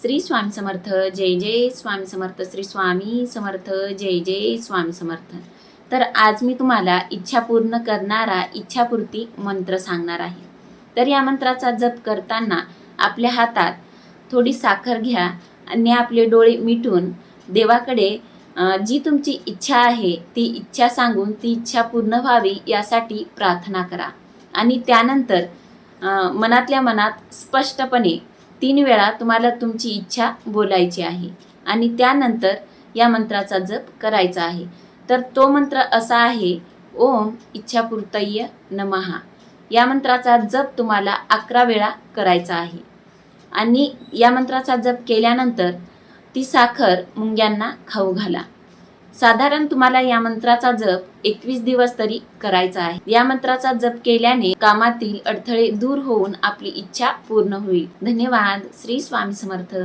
श्री स्वामी समर्थ. जय जय स्वामी समर्थ. श्री स्वामी समर्थ. जय जय स्वामी समर्थ. तर आज मी तुम्हाला इच्छा पूर्ण करणारा इच्छापूर्ती मंत्र सांगणार आहे. तर या मंत्राचा जप करताना आपल्या हातात थोडी साखर घ्या आणि आपले डोळे मिटून देवाकडे जी तुमची इच्छा आहे ती इच्छा सांगून ती इच्छा पूर्ण व्हावी यासाठी प्रार्थना करा. आणि त्यानंतर मनातल्या मनात स्पष्टपणे 3 वेळा तुम्हाला तुमची इच्छा बोलायची आहे आणि त्यानंतर या मंत्राचा जप करायचा आहे. तर तो मंत्र असा आहे, ओम इच्छापूर्तये नमः. या मंत्राचा जप तुम्हाला 11 वेळा करायचा आहे आणि या मंत्राचा जप केल्यानंतर ती साखर मुंग्यांना खाऊ घाला. साधारण तुम्हाला या मंत्राचा जप 21 दिवस तरी करायचा आहे. या मंत्राचा जप केल्याने कामातील अडथळे दूर होऊन आपली इच्छा पूर्ण होईल. धन्यवाद. श्री स्वामी समर्थ.